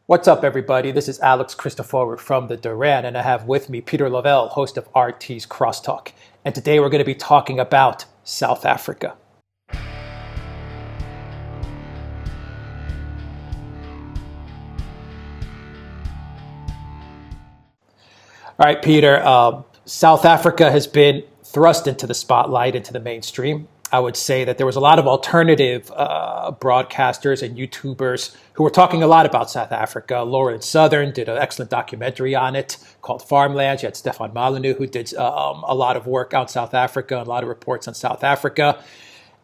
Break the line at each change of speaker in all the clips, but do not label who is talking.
What's up, everybody? This is Alex Christoforou from the Duran, and I have with me Peter Lavelle, host of RT's CrossTalk. And today we're going to be talking about South Africa. All right, Peter. South Africa has been thrust into the spotlight, into the mainstream. I would say that there was a lot of alternative broadcasters and YouTubers who were talking a lot about South Africa. Lawrence Southern did an excellent documentary on it called Farmland. You had Stefan Molyneux, who did a lot of work on South Africa, a lot of reports on South Africa.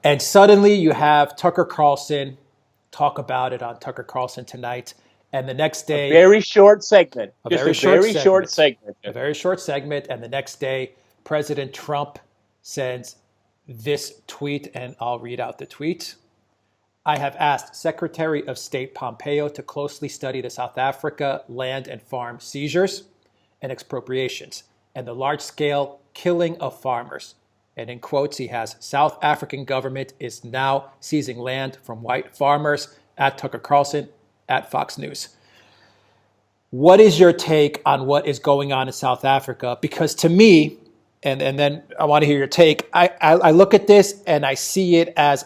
And suddenly you have Tucker Carlson talk about it on Tucker Carlson Tonight. And the next day,
a very short segment,
a very short segment. And the next day, President Trump sends this tweet, and I'll read out the tweet. I have asked Secretary of State Pompeo to closely study the South Africa land and farm seizures and expropriations and the large-scale killing of farmers. And in quotes, he has, South African government is now seizing land from white farmers, at Tucker Carlson, at Fox News. What is your take on what is going on in South Africa? Because to me, and then I want to hear your take, I look at this and I see it as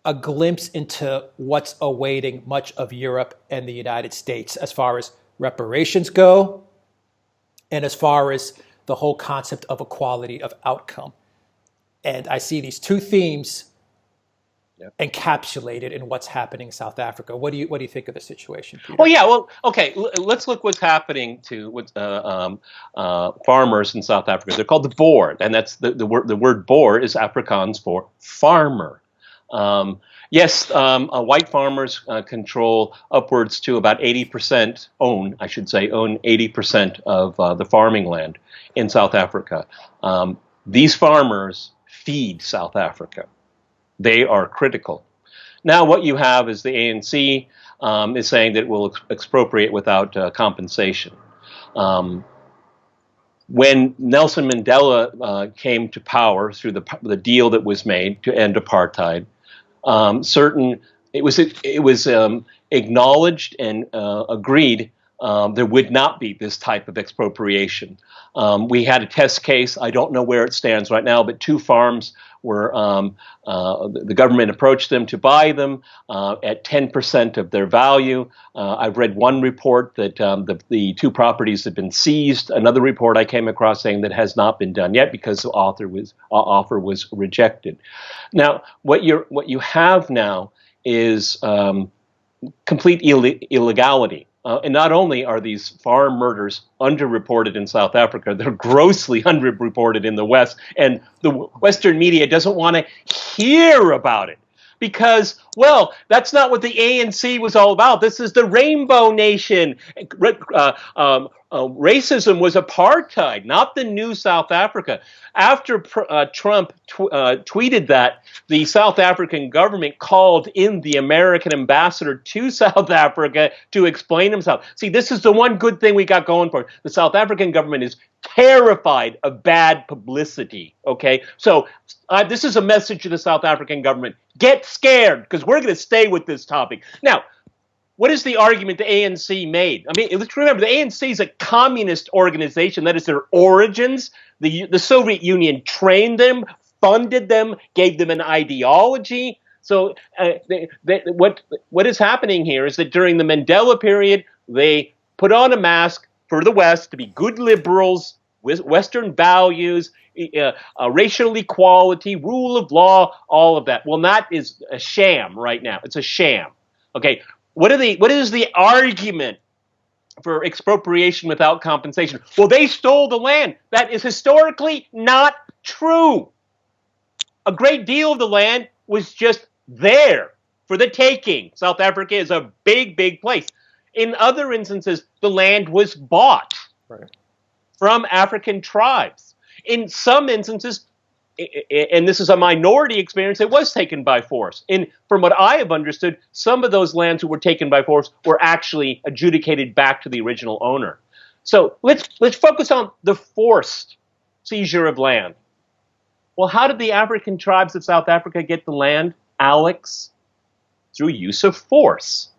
a glimpse into what's awaiting much of Europe and the United States as far as reparations go and as far as the whole concept of equality of outcome. And I see these two themes encapsulated in what's happening in South Africa. What do you think of the situation, Peter?
Well, okay. Let's look what's happening to farmers in South Africa. They're called the Boer, and that's the word. The word Boer is Afrikaans for farmer. Yes, white farmers control upwards to about 80%, own 80% of the farming land in South Africa. These farmers feed South Africa. They are critical. Now what you have is the ANC is saying that it will expropriate without compensation. When Nelson Mandela came to power through the deal that was made to end apartheid, it was acknowledged and agreed there would not be this type of expropriation. We had a test case. I don't know where it stands right now, but two farms were, the government approached them to buy them at 10% of their value. I've read one report that the two properties have been seized. Another report I came across saying that has not been done yet because the offer was rejected. Now, what you have now is complete illegality. And not only are these farm murders underreported in South Africa, they're grossly underreported in the West. And the Western media doesn't want to hear about it because, well, that's not what the ANC was all about. This is the Rainbow Nation. Racism was apartheid, not the new South Africa. After Trump tweeted that, the South African government called in the American ambassador to South Africa to explain himself. See, this is the one good thing we got going for it. The South African government is terrified of bad publicity, okay? So this is a message to the South African government. Get scared, because we're going to stay with this topic. Now, what is the argument the ANC made? I mean, let's remember, the ANC is a communist organization. That is their origins. The Soviet Union trained them, funded them, gave them an ideology. So what is happening here is that during the Mandela period, they put on a mask for the West to be good liberals with Western values, racial equality, rule of law, all of that. Well, that is a sham right now. It's a sham. Okay. What is the argument for expropriation without compensation? Well, they stole the land. That is historically not true. A great deal of the land was just there for the taking. South Africa is a big, big place. In other instances, the land was bought from African tribes. In some instances, and this is a minority experience, it was taken by force. And from what I have understood, some of those lands that were taken by force were actually adjudicated back to the original owner. So let's focus on the forced seizure of land. Well, how did the African tribes of South Africa get the land, Alex? Through use of force.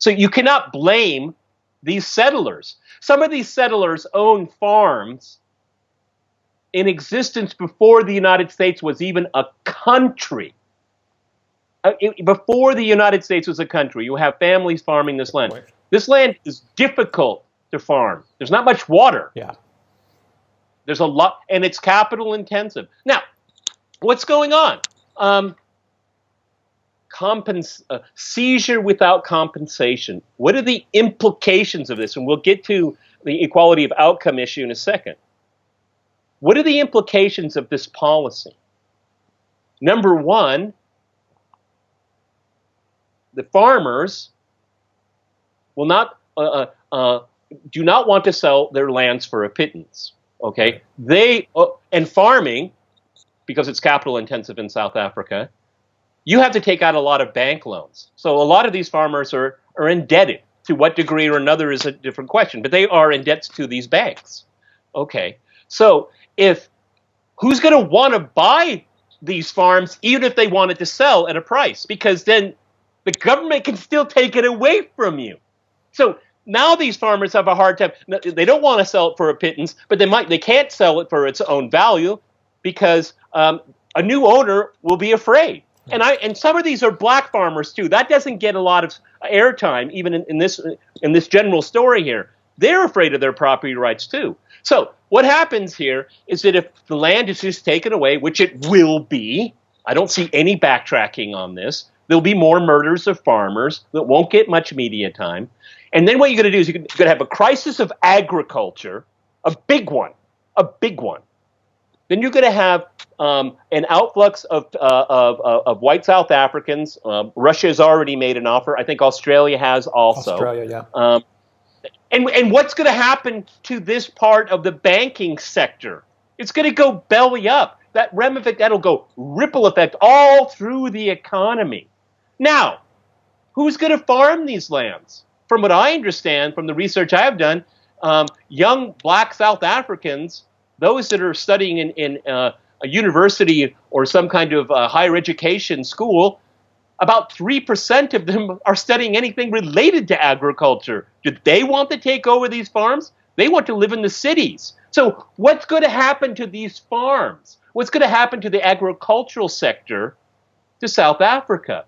So you cannot blame these settlers. Some of these settlers own farms in existence before the United States was even a country. Before the United States was a country, you have families farming this land.
Right.
This land is difficult to farm. There's not much water.
Yeah.
There's a lot, and it's capital intensive. Now, what's going on? Seizure without compensation. What are the implications of this? And we'll get to the equality of outcome issue in a second. What are the implications of this policy? Number one, the farmers will not do not want to sell their lands for a pittance. Okay, and farming, because it's capital intensive in South Africa, you have to take out a lot of bank loans. So a lot of these farmers are indebted. To what degree or another is a different question, but they are in debt to these banks. Okay, so who's going to want to buy these farms even if they wanted to sell at a price? Because then the government can still take it away from you. So now these farmers have a hard time. They don't want to sell it for a pittance, but they can't sell it for its own value because a new owner will be afraid. And some of these are black farmers too. That doesn't get a lot of airtime, even in this general story here. They're afraid of their property rights too. So what happens here is that if the land is just taken away, which it will be, I don't see any backtracking on this. There'll be more murders of farmers that won't get much media time. And then what you're going to do is you're going to have a crisis of agriculture, a big one. Then you're going to have an outflux of white South Africans. Russia has already made an offer. I think Australia has also.
Australia, yeah.
And what's going to happen to this part of the banking sector? It's going to go belly up. That'll go ripple effect all through the economy. Now, who's going to farm these lands? From what I understand, from the research I have done, young black South Africans, those that are studying in a university or some kind of higher education school, about 3% of them are studying anything related to agriculture. Do they want to take over these farms? They want to live in the cities. So what's going to happen to these farms? What's going to happen to the agricultural sector to South Africa?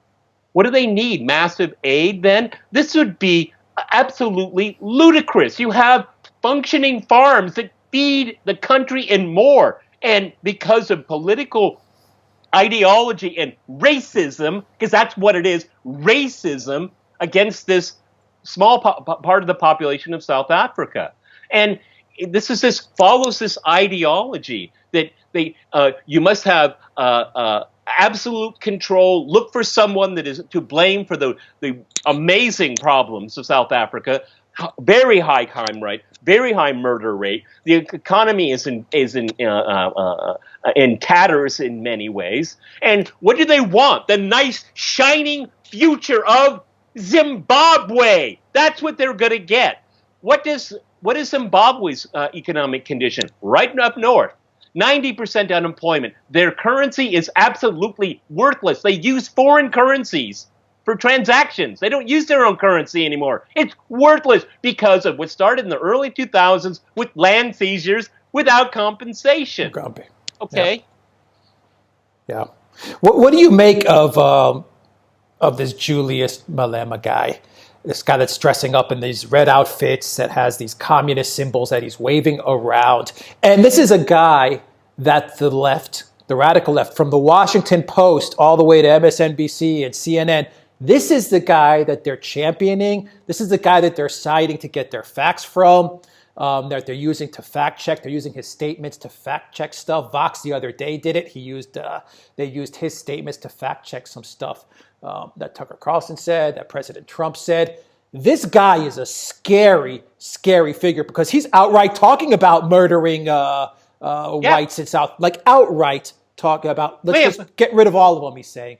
What do they need? Massive aid then? This would be absolutely ludicrous. You have functioning farms that feed the country and more. And because of political ideology and racism, because that's what it is, racism against this small part of the population of South Africa. And this follows this ideology that you must have absolute control, look for someone that is to blame for the amazing problems of South Africa, very high crime rate, very high murder rate. The economy is in tatters in many ways. And what do they want? The nice, shining future of Zimbabwe. That's what they're going to get. What is Zimbabwe's economic condition? Right up north. 90% unemployment. Their currency is absolutely worthless. They use foreign currencies for transactions. They don't use their own currency anymore. It's worthless because of what started in the early 2000s with land seizures without compensation.
Grumpy.
Okay?
Yeah. What do you make of this Julius Malema guy? This guy that's dressing up in these red outfits that has these communist symbols that he's waving around. And this is a guy that the left, the radical left, from the Washington Post all the way to MSNBC and CNN, this is the guy that they're championing. This is the guy that they're citing to get their facts from, that they're using to fact check. They're using his statements to fact check stuff. Vox the other day did it. They used his statements to fact check some stuff that Tucker Carlson said, that President Trump said. This guy is a scary, scary figure because he's outright talking about murdering whites in South, like outright talking about, let's just get rid of all of them, he's saying.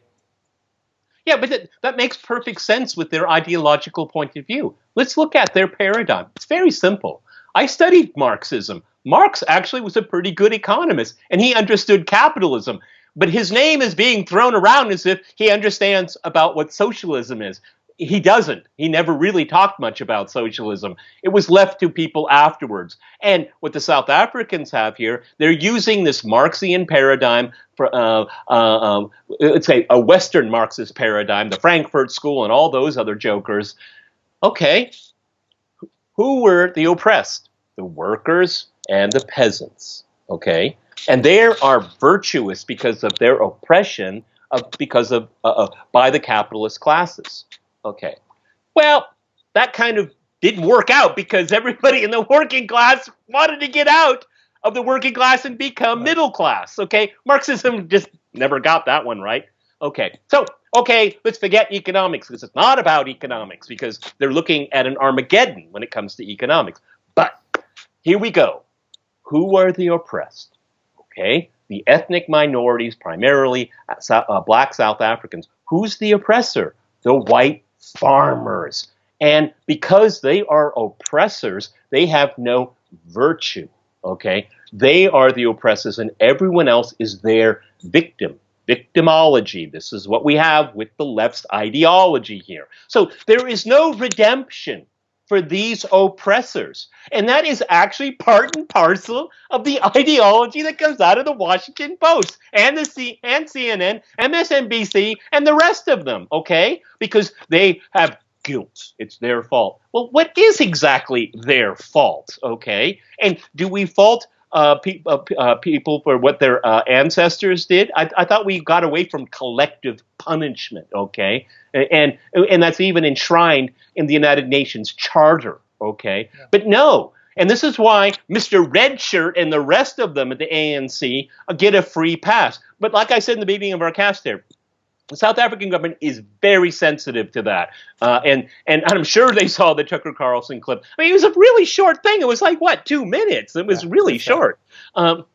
Yeah, but that makes perfect sense with their ideological point of view. Let's look at their paradigm. It's very simple. I studied Marxism. Marx actually was a pretty good economist, and he understood capitalism. But his name is being thrown around as if he understands about what socialism is. he doesn't. He never really talked much about socialism. It was left to people afterwards. And what the South Africans have here, they're using this Marxian paradigm for, let's say, a Western Marxist paradigm, the Frankfurt School and all those other jokers. Okay, who were the oppressed? The workers and the peasants. Okay, and they are virtuous because of their oppression, by the capitalist classes. Okay. Well, that kind of didn't work out because everybody in the working class wanted to get out of the working class and become middle class. Okay. Marxism just never got that one right. Okay. So, let's forget economics because it's not about economics because they're looking at an Armageddon when it comes to economics. But here we go. Who are the oppressed? Okay. The ethnic minorities, primarily black South Africans. Who's the oppressor? The white farmers. And because they are oppressors, they have no virtue. Okay? They are the oppressors, and everyone else is their victim. Victimology. This is what we have with the left's ideology here. So there is no redemption for these oppressors. And that is actually part and parcel of the ideology that comes out of the Washington Post and CNN, MSNBC, and the rest of them, okay? Because they have guilt. It's their fault. Well, what is exactly their fault, okay? And do we fault people for what their ancestors did? I thought we got away from collective punishment, okay? And that's even enshrined in the United Nations Charter, okay? Yeah. But no, and this is why Mr. Redshirt and the rest of them at the ANC get a free pass. But like I said in the beginning of our cast there, the South African government is very sensitive to that. And I'm sure they saw the Tucker Carlson clip. I mean, it was a really short thing. It was like, 2 minutes? It was really short. But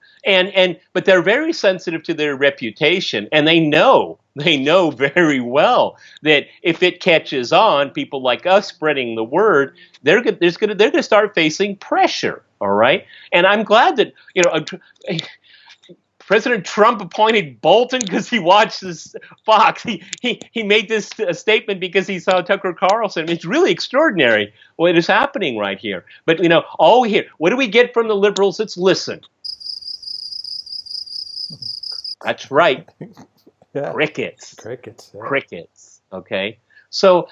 they're very sensitive to their reputation, and they know very well that if it catches on, people like us spreading the word, they're going to start facing pressure. All right, and I'm glad that President Trump appointed Bolton because he watched this Fox. He made this statement because he saw Tucker Carlson. It's really extraordinary what is happening right here. But all we hear, what do we get from the liberals? It's listen. That's right.
Yeah.
Crickets.
Crickets. Yeah.
Crickets. Okay. So,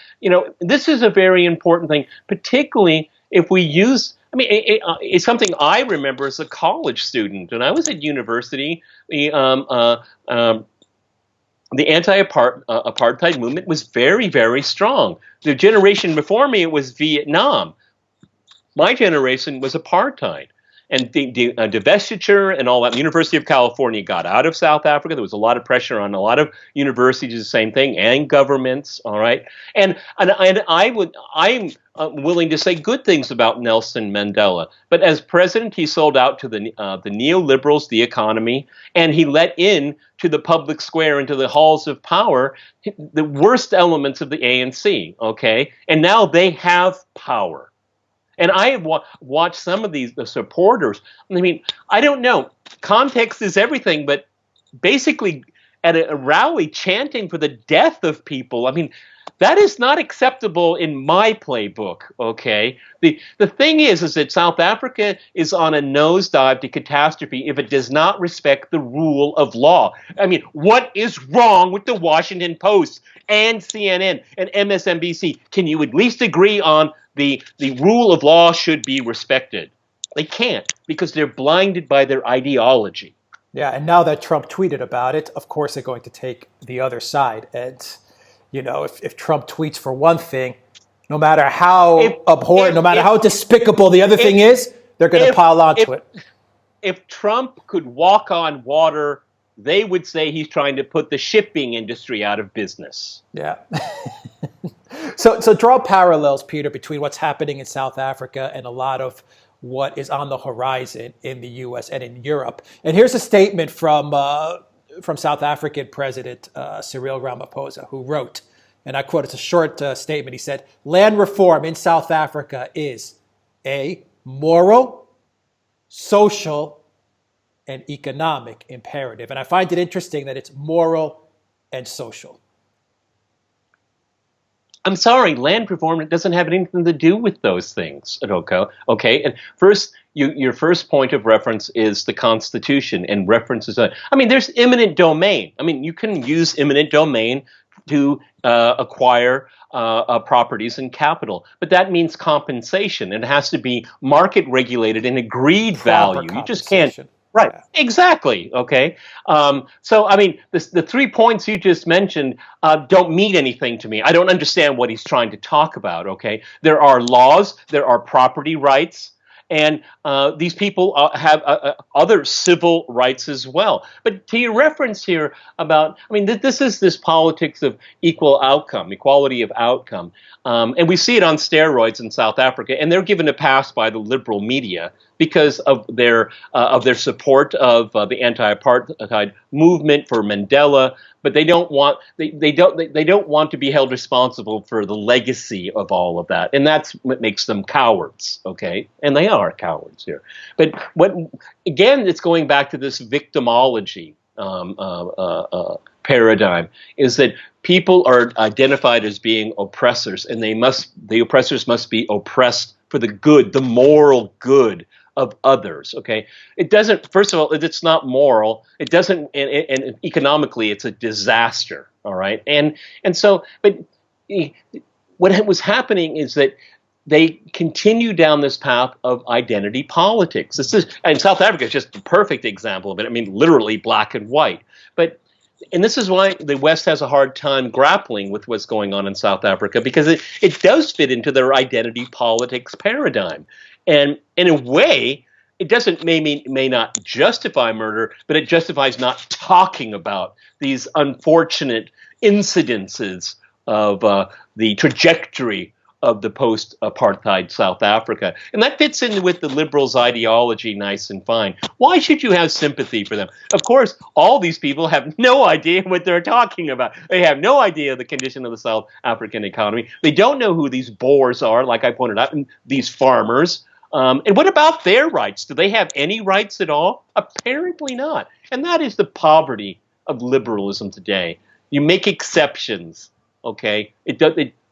this is a very important thing, particularly if we use, it's something I remember as a college student. When I was at university, the anti-apartheid movement was very, very strong. The generation before me, it was Vietnam. My generation was apartheid. And the divestiture and all that. The University of California got out of South Africa. There was a lot of pressure on a lot of universities, the same thing, and governments. All right, and I'm willing to say good things about Nelson Mandela. But as president, he sold out to the neoliberals, the economy, and he let in to the public square, into the halls of power, the worst elements of the ANC. Okay, and now they have power. And I have watched some of the supporters. I don't know. Context is everything, but basically at a rally chanting for the death of people, that is not acceptable in my playbook, okay? The thing is that South Africa is on a nosedive to catastrophe if it does not respect the rule of law. What is wrong with the Washington Post and CNN and MSNBC? Can you at least agree on the rule of law should be respected? They can't because they're blinded by their ideology.
Yeah, and now that Trump tweeted about it, of course they're going to take the other side. And, if Trump tweets for one thing, no matter how abhorrent, no matter how despicable the other thing is, they're going to pile onto it.
If Trump could walk on water, they would say he's trying to put the shipping industry out of business.
Yeah. So draw parallels, Peter, between what's happening in South Africa and a lot of what is on the horizon in the U.S. and in Europe. And here's a statement from South African President Cyril Ramaphosa, who wrote, and I quote, it's a short statement. He said, land reform in South Africa is a moral, social, and economic imperative. And I find it interesting that it's moral and social.
I'm sorry, land reform doesn't have anything to do with those things, Roko. Okay, and first, your first point of reference is the Constitution and references. I mean, there's eminent domain. I mean, you can use eminent domain to acquire properties and capital, but that means compensation, and it has to be market regulated and agreed
Proper
value. You just can't.
compensation.
Right,
Yeah.
exactly. Okay. So, I mean, the 3 points you just mentioned don't mean anything to me. I don't understand what he's trying to talk about. Okay. There are laws, there are property rights, and these people have other civil rights as well. But to your reference here about, I mean, this is this politics of equal outcome, equality of outcome. And we see it on steroids in South Africa, and they're given a pass by the liberal media because of their support of the anti-apartheid movement for Mandela, but they don't want to be held responsible for the legacy of all of that, and that's what makes them cowards. Okay, and they are cowards here. But again, it's going back to this victimology paradigm, is that people are identified as being oppressors, and the oppressors must be oppressed for the good, the moral good of others. Okay, it doesn't. First of all, it's not moral. It doesn't, and economically, it's a disaster. All right, and so, but what was happening is that they continue down this path of identity politics. And South Africa is just a perfect example of it. I mean, literally black and white. And this is why the West has a hard time grappling with what's going on in South Africa, because it does fit into their identity politics paradigm. And in a way, it may not justify murder, but it justifies not talking about these unfortunate incidences of the trajectory of the post-apartheid South Africa. And that fits in with the liberals' ideology nice and fine. Why should you have sympathy for them? Of course, all these people have no idea what they're talking about. They have no idea the condition of the South African economy. They don't know who these Boers are, like I pointed out, and these farmers. And what about their rights? Do they have any rights at all? Apparently not. And that is the poverty of liberalism today. You make exceptions, okay?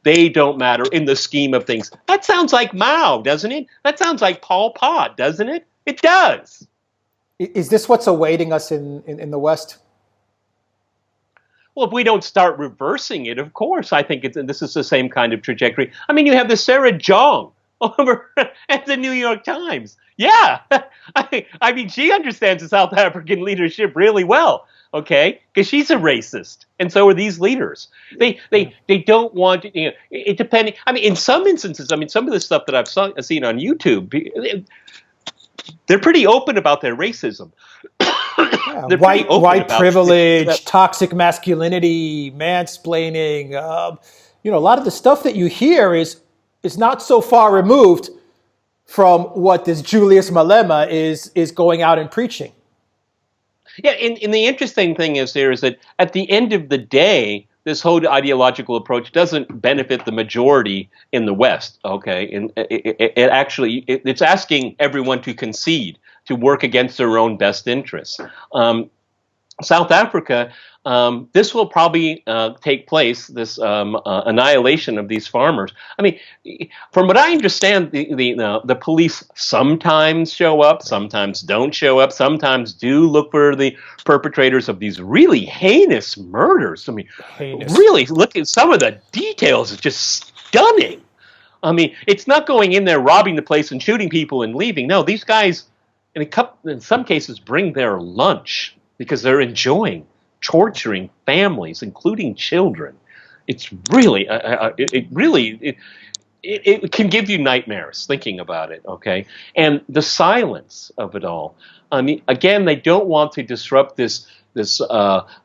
They don't matter in the scheme of things. That sounds like Mao, doesn't it? That sounds like Pol Pot, doesn't it? It does.
Is this what's awaiting us in the West?
Well, if we don't start reversing it, of course, I think this is the same kind of trajectory. I mean, you have the Sarah Jong over at the New York Times. Yeah, I mean, she understands the South African leadership really well. Okay, because she's a racist, and so are these leaders. They don't want to, it depending. I mean, in some instances, I mean, some of the stuff that I've seen on YouTube, they're pretty open about their racism.
Yeah, white privilege, toxic masculinity, mansplaining. A lot of the stuff that you hear is not so far removed from what this Julius Malema is going out and preaching.
Yeah, and the interesting thing is that at the end of the day, this whole ideological approach doesn't benefit the majority in the West, okay? And it's asking everyone to concede, to work against their own best interests. South Africa, this will probably take place, this annihilation of these farmers. I mean, from what I understand, the police sometimes show up, sometimes don't show up, sometimes do look for the perpetrators of these really heinous murders. I mean, really, look at some of the details. It's just stunning. I mean, it's not going in there, robbing the place and shooting people and leaving. No, these guys, in some cases, bring their lunch because they're enjoying torturing families, including children. It's really, it can give you nightmares thinking about it, okay? And the silence of it all. I mean, again, they don't want to disrupt this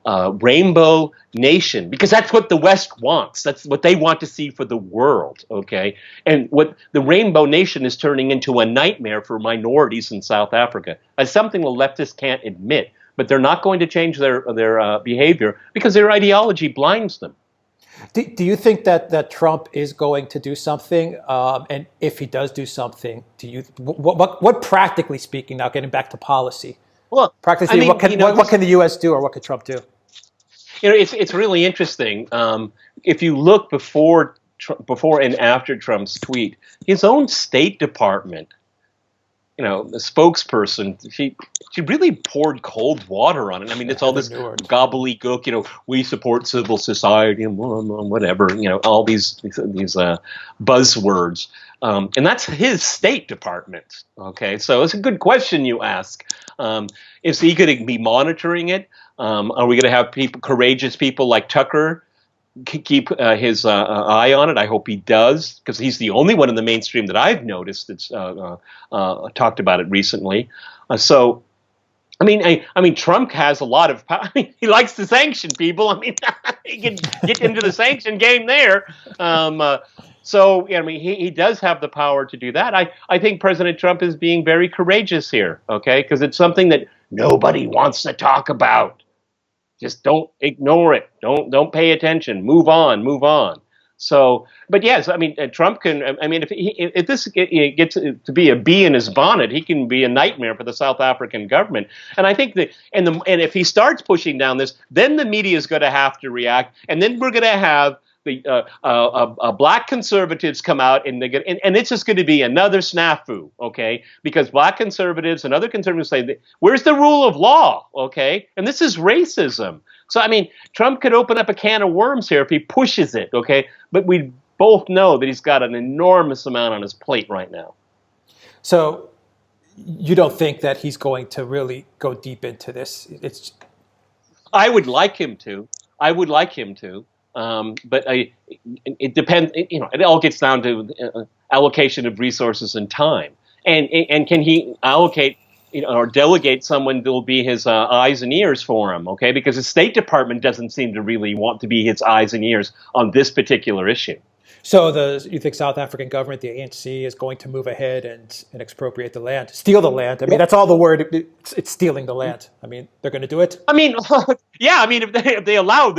rainbow nation, because that's what the West wants. That's what they want to see for the world, okay? And what the rainbow nation is turning into a nightmare for minorities in South Africa. As something the leftists can't admit. But they're not going to change their behavior because their ideology blinds them.
Do you think that Trump is going to do something? And if he does do something, what practically speaking, now getting back to policy, what can the U.S. do, or what could Trump do?
It's really interesting. If you look before before and after Trump's tweet, his own State Department, the spokesperson, she really poured cold water on it. I mean, it's all this gobbledygook, we support civil society and whatever, all these buzzwords. And that's his State Department. Okay, so it's a good question you ask. Is he going to be monitoring it? Are we going to have courageous people like Tucker keep his eye on it? I hope he does, because he's the only one in the mainstream that I've noticed that's talked about it recently. So, I mean, Trump has a lot of power. I mean, he likes to sanction people. I mean, he can get into the sanction game there. So, I mean, he does have the power to do that. I think President Trump is being very courageous here, okay, because it's something that nobody wants to talk about. Just don't ignore it. Don't pay attention. Move on. So, but yes, I mean, Trump can. I mean, if this gets to be a bee in his bonnet, he can be a nightmare for the South African government. And I think that, and if he starts pushing down this, then the media is going to have to react, and then we're going to have the black conservatives come out, and it's just going to be another snafu, okay? Because black conservatives and other conservatives say, where's the rule of law, okay? And this is racism. So, I mean, Trump could open up a can of worms here if he pushes it, okay? But we both know that he's got an enormous amount on his plate right now.
So you don't think that he's going to really go deep into this?
I would like him to. But it depends. It all gets down to allocation of resources and time, and can he allocate, or delegate someone that will be his eyes and ears for him? Okay, because the State Department doesn't seem to really want to be his eyes and ears on this particular issue.
So you think South African government, the ANC, is going to move ahead and expropriate the land, steal the land? I mean, that's all the word. It's stealing the land. I mean, they're going to do it?
I mean, yeah. I mean, if they allow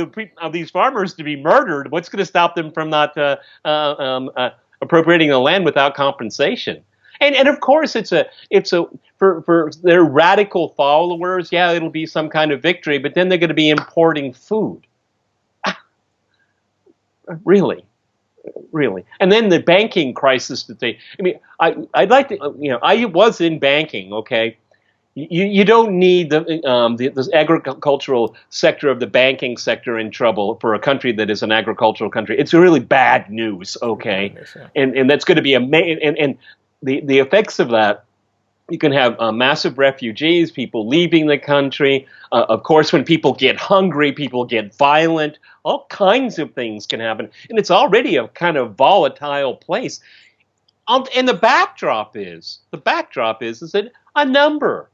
these farmers to be murdered, what's going to stop them from not appropriating the land without compensation? And of course, it's for their radical followers. Yeah, it'll be some kind of victory, but then they're going to be importing food. Really. And then the banking crisis I'd like to, I was in banking, okay? You don't need the agricultural sector of the banking sector in trouble for a country that is an agricultural country. It's really bad news, okay? And that's going to be and the effects of that. You can have massive refugees, people leaving the country. Of course, when people get hungry, people get violent. All kinds of things can happen. And it's already a kind of volatile place. And the backdrop is that a number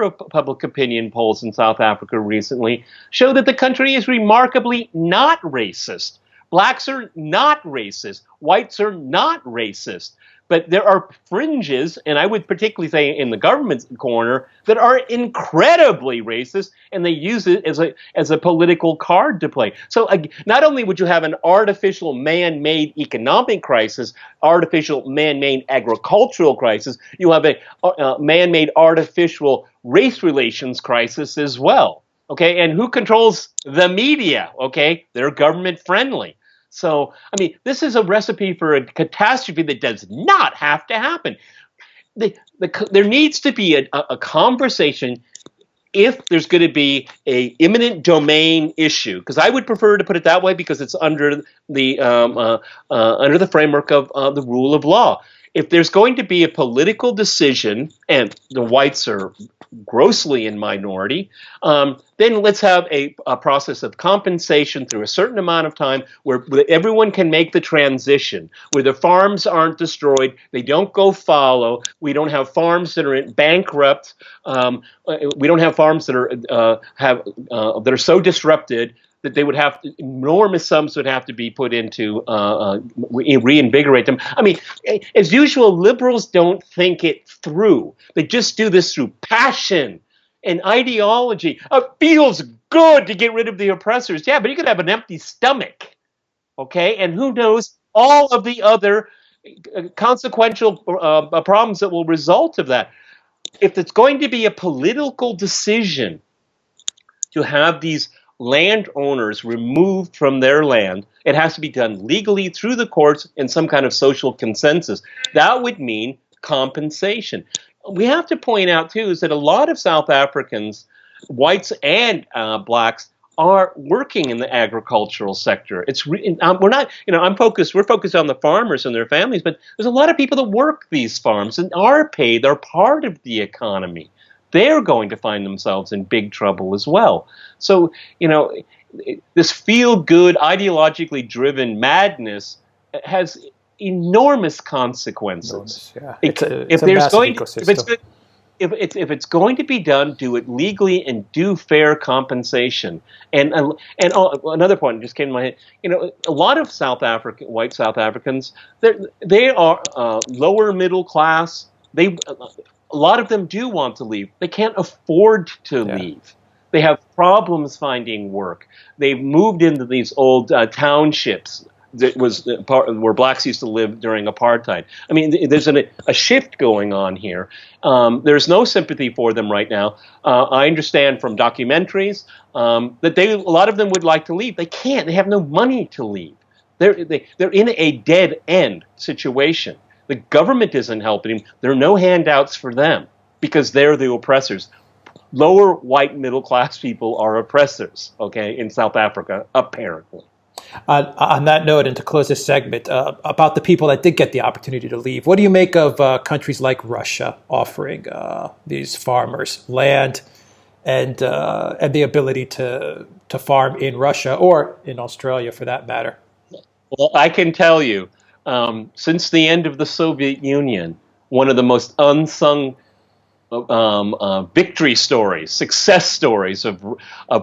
of public opinion polls in South Africa recently show that the country is remarkably not racist. Blacks are not racist. Whites are not racist. But there are fringes, and I would particularly say in the government's corner, that are incredibly racist, and they use it as a political card to play. So not only would you have an artificial man-made economic crisis, artificial man-made agricultural crisis, you have a man-made artificial race relations crisis as well. Okay, and who controls the media? Okay, they're government friendly. So, I mean, this is a recipe for a catastrophe that does not have to happen. There needs to be a conversation if there's going to be a imminent domain issue, because I would prefer to put it that way because it's under the framework of the rule of law. If there's going to be a political decision, and the whites are grossly in minority, then let's have a process of compensation through a certain amount of time where everyone can make the transition, where the farms aren't destroyed, they don't go fallow, we don't have farms that are bankrupt, we don't have farms that are so disrupted that they would have enormous sums would have to be put into reinvigorate them. I mean, as usual, liberals don't think it through. They just do this through passion and ideology. It feels good to get rid of the oppressors. Yeah, but you could have an empty stomach, okay? And who knows all of the other consequential problems that will result of that. If it's going to be a political decision to have these landowners removed from their land, It has to be done legally through the courts in some kind of social consensus. That would mean compensation. We have to point out, too, is that a lot of South Africans, whites and blacks, are working in the agricultural sector. We're not, we're focused on the farmers and their families, but there's a lot of people that work these farms and are paid. They're part of the economy. They're going to find themselves in big trouble as well. So, this feel-good, ideologically driven madness has enormous consequences.
Yeah. If
it's going to be done, do it legally and do fair compensation. And another point just came to my head. A lot of white South Africans, they are lower middle class. A lot of them do want to leave. They can't afford to leave. They have problems finding work. They've moved into these old townships that was where blacks used to live during apartheid. I mean, there's a shift going on here. There's no sympathy for them right now. I understand from documentaries that a lot of them would like to leave. They can't. They have no money to leave. They're in a dead end situation. The government isn't helping them. There are no handouts for them because they're the oppressors. Lower white middle class people are oppressors, in South Africa, apparently.
On that note, and to close this segment, about the people that did get the opportunity to leave, what do you make of countries like Russia offering these farmers land and the ability to farm in Russia or in Australia, for that matter?
Well, I can tell you, since the end of the Soviet Union, one of the most unsung victory stories, success stories of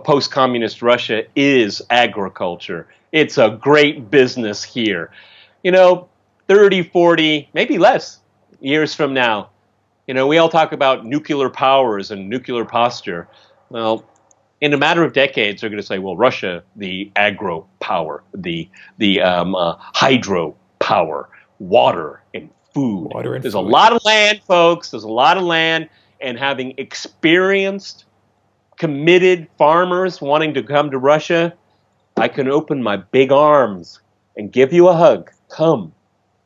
post-communist Russia is agriculture. It's a great business here. 30, 40, maybe less years from now, we all talk about nuclear powers and nuclear posture. Well, in a matter of decades, they're going to say, well, Russia, the agro power, the hydro power, water and food. There's a lot of land, folks. There's a lot of land. And having experienced, committed farmers wanting to come to Russia, I can open my big arms and give you a hug. Come.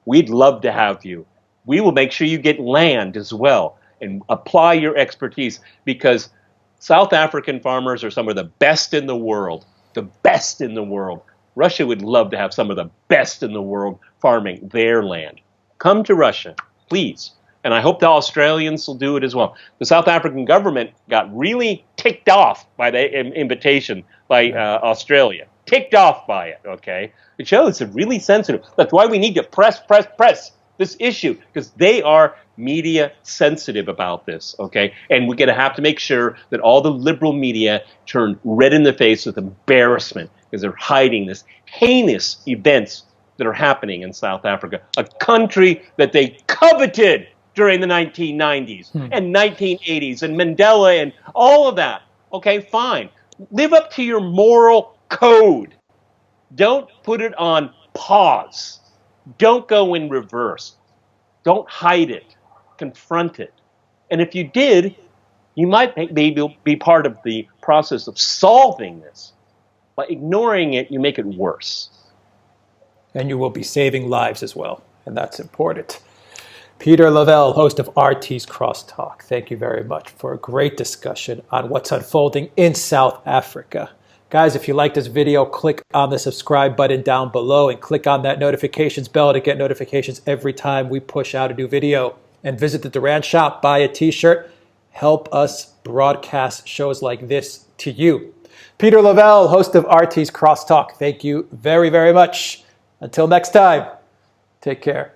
We'd love to have you. We will make sure you get land as well and apply your expertise, because South African farmers are some of the best in the world. The best in the world. Russia would love to have some of the best in the world farming their land. Come to Russia, please. And I hope the Australians will do it as well. The South African government got really ticked off by the invitation by Australia. Ticked off by it, okay? It shows it's really sensitive. That's why we need to press this issue, because they are media sensitive about this, okay? And we're going to have to make sure that all the liberal media turn red in the face with embarrassment, because they're hiding this heinous events that are happening in South Africa, a country that they coveted during the 1990s and 1980s and Mandela and all of that. Okay, fine. Live up to your moral code. Don't put it on pause. Don't go in reverse. Don't hide it. Confront it. And if you did, you might maybe be part of the process of solving this. By ignoring it, you make it worse.
And you will be saving lives as well. And that's important. Peter Lavelle, host of RT's CrossTalk, thank you very much for a great discussion on what's unfolding in South Africa. Guys, if you like this video, click on the subscribe button down below and click on that notifications bell to get notifications every time we push out a new video. And visit the Duran shop, buy a t-shirt, help us broadcast shows like this to you. Peter Lavelle, host of RT's CrossTalk, thank you very, very much. Until next time, take care.